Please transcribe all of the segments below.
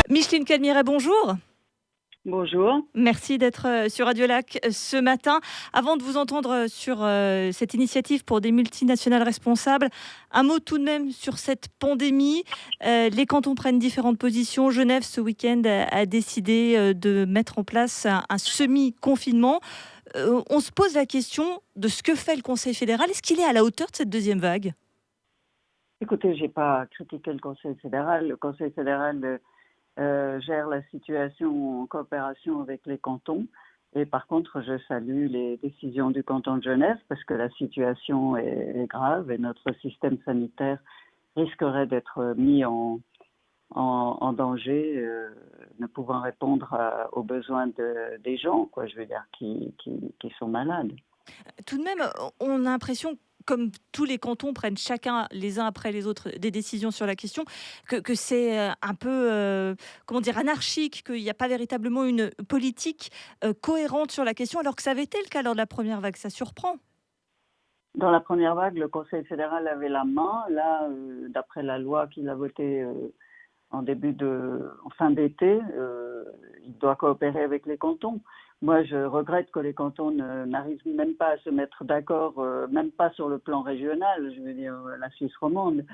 Micheline Calmiret, bonjour. Bonjour. Merci d'être sur Radio Lac ce matin. Avant de vous entendre sur cette initiative pour des multinationales responsables, un mot tout de même sur cette pandémie. Les cantons prennent différentes positions. Genève, ce week-end, a décidé de mettre en place un semi-confinement. On se pose la question de ce que fait le Conseil fédéral. Est-ce qu'il est à la hauteur de cette deuxième vague ? Écoutez, j'ai pas critiqué le Conseil fédéral. Le Conseil fédéral gère la situation en coopération avec les cantons. Et par contre, je salue les décisions du canton de Genève parce que la situation est grave et notre système sanitaire risquerait d'être mis en danger, ne pouvant répondre aux besoins des gens, quoi, je veux dire, qui sont malades. Tout de même, on a l'impression, comme tous les cantons prennent chacun les uns après les autres des décisions sur la question, que c'est un peu, comment dire, anarchique, qu'il n'y a pas véritablement une politique cohérente sur la question, alors que ça avait été le cas lors de la première vague. Ça surprend. Dans la première vague, le Conseil fédéral avait la main. Là, d'après la loi qu'il a votée en fin d'été, il doit coopérer avec les cantons. Moi, je regrette que les cantons n'arrivent même pas à se mettre d'accord, même pas sur le plan régional, je veux dire la Suisse romande,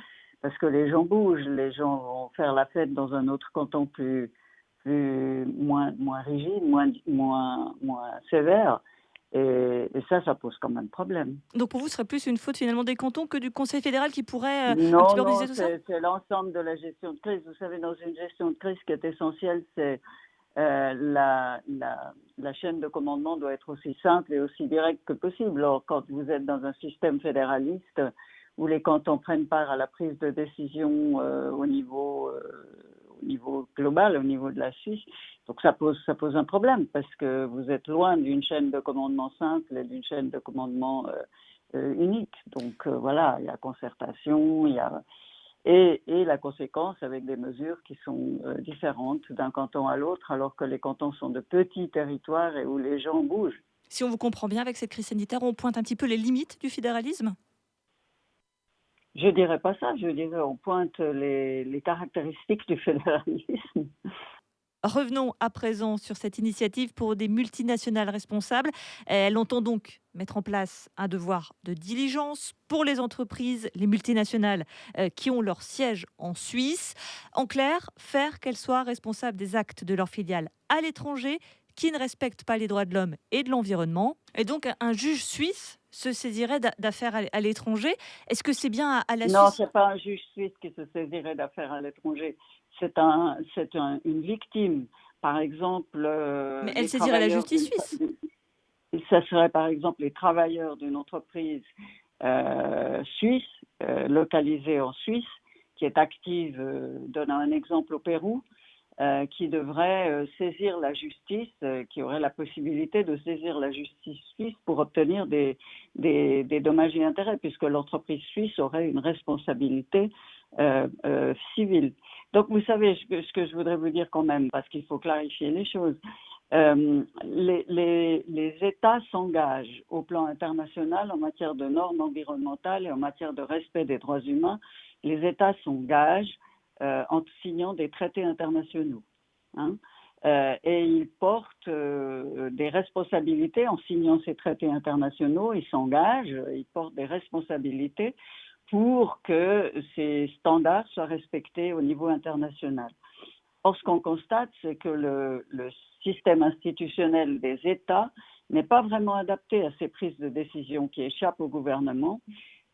parce que les gens bougent, les gens vont faire la fête dans un autre canton moins rigide, moins sévère, et ça pose quand même problème. Donc pour vous, ce serait plus une faute finalement des cantons que du Conseil fédéral qui pourrait un petit Non, peu organiser tout ça ? c'est l'ensemble de la gestion de crise. Vous savez, dans une gestion de crise, ce qui est essentiel, c'est la chaîne de commandement doit être aussi simple et aussi directe que possible. Alors, quand vous êtes dans un système fédéraliste où les cantons prennent part à la prise de décision au niveau global, au niveau de la Suisse, donc ça pose un problème parce que vous êtes loin d'une chaîne de commandement simple et d'une chaîne de commandement unique. Donc voilà, il y a concertation, il y a et la conséquence avec des mesures qui sont différentes d'un canton à l'autre, alors que les cantons sont de petits territoires et où les gens bougent. Si on vous comprend bien, avec cette crise sanitaire, on pointe un petit peu les limites du fédéralisme ? Je dirais pas ça, je dirais on pointe les caractéristiques du fédéralisme. Revenons à présent sur cette initiative pour des multinationales responsables. Elle entend donc mettre en place un devoir de diligence pour les entreprises, les multinationales qui ont leur siège en Suisse. En clair, faire qu'elles soient responsables des actes de leurs filiales à l'étranger qui ne respectent pas les droits de l'homme et de l'environnement. Et donc, un juge suisse se saisirait d'affaires à l'étranger. Est-ce que c'est bien à la Non, Suisse ? c'est pas un juge suisse qui se saisirait d'affaires à l'étranger. C'est une victime. Par exemple, Mais elle les saisirait la travailleurs justice suisse. ça serait par exemple les travailleurs d'une entreprise suisse, localisée en Suisse, qui est active, donnant un exemple au Pérou, qui devrait saisir la justice, qui aurait la possibilité de saisir la justice suisse pour obtenir des dommages et intérêts, puisque l'entreprise suisse aurait une responsabilité civile. Donc vous savez ce que je voudrais vous dire quand même, parce qu'il faut clarifier les choses. Les États s'engagent au plan international en matière de normes environnementales et en matière de respect des droits humains. Les États s'engagent en signant des traités internationaux. Et ils portent des responsabilités en signant ces traités internationaux. Ils s'engagent, ils portent des responsabilités pour que ces standards soient respectés au niveau international. Or, ce qu'on constate, c'est que le système institutionnel des États n'est pas vraiment adapté à ces prises de décision qui échappent au gouvernement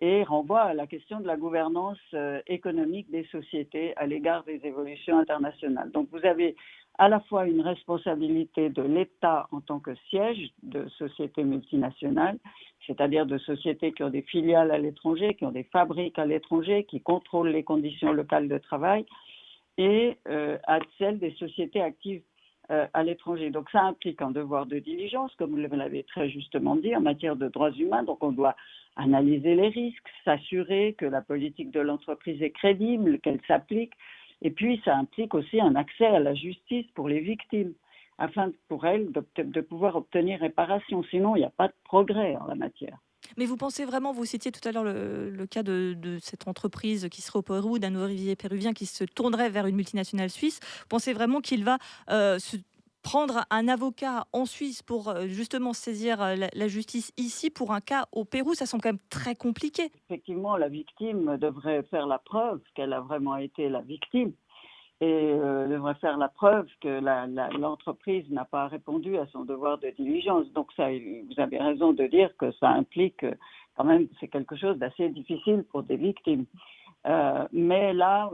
et renvoie à la question de la gouvernance économique des sociétés à l'égard des évolutions internationales. Donc, vous avez à la fois une responsabilité de l'État en tant que siège de sociétés multinationales, c'est-à-dire de sociétés qui ont des filiales à l'étranger, qui ont des fabriques à l'étranger, qui contrôlent les conditions locales de travail, et à celle des sociétés actives à l'étranger. Donc ça implique un devoir de diligence, comme vous l'avez très justement dit, en matière de droits humains. Donc on doit analyser les risques, s'assurer que la politique de l'entreprise est crédible, qu'elle s'applique. Et puis ça implique aussi un accès à la justice pour les victimes, afin pour elles de pouvoir obtenir réparation. Sinon, il n'y a pas de progrès en la matière. Mais vous pensez vraiment, vous citiez tout à l'heure le cas de cette entreprise qui serait au Pérou, d'un ouvrier péruvien qui se tournerait vers une multinationale suisse. Vous pensez vraiment qu'il va se prendre un avocat en Suisse pour justement saisir la justice ici pour un cas au Pérou? Ça semble quand même très compliqué. Effectivement, la victime devrait faire la preuve qu'elle a vraiment été la victime et devrait faire la preuve que l'entreprise n'a pas répondu à son devoir de diligence. Donc ça, vous avez raison de dire que ça implique quand même, c'est quelque chose d'assez difficile pour des victimes. Mais là,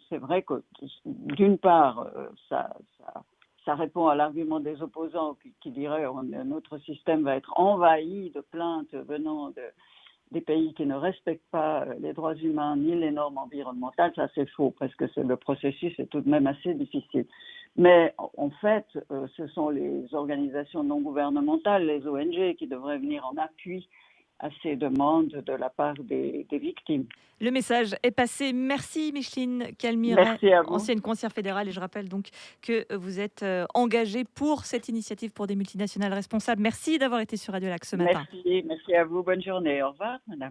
c'est vrai que d'une part, ça répond à l'argument des opposants qui diraient que notre système va être envahi de plaintes venant des pays qui ne respectent pas les droits humains ni les normes environnementales. Ça, c'est faux, parce que le processus est tout de même assez difficile. Mais en fait, ce sont les organisations non gouvernementales, les ONG, qui devraient venir en appui à ces demandes de la part des victimes. Le message est passé. Merci Micheline Calmiret, Merci à vous. ancienne conseillère fédérale. Et je rappelle donc que vous êtes engagée pour cette initiative pour des multinationales responsables. Merci d'avoir été sur Radio Lac ce matin. Merci à vous. Bonne journée. Au revoir, madame.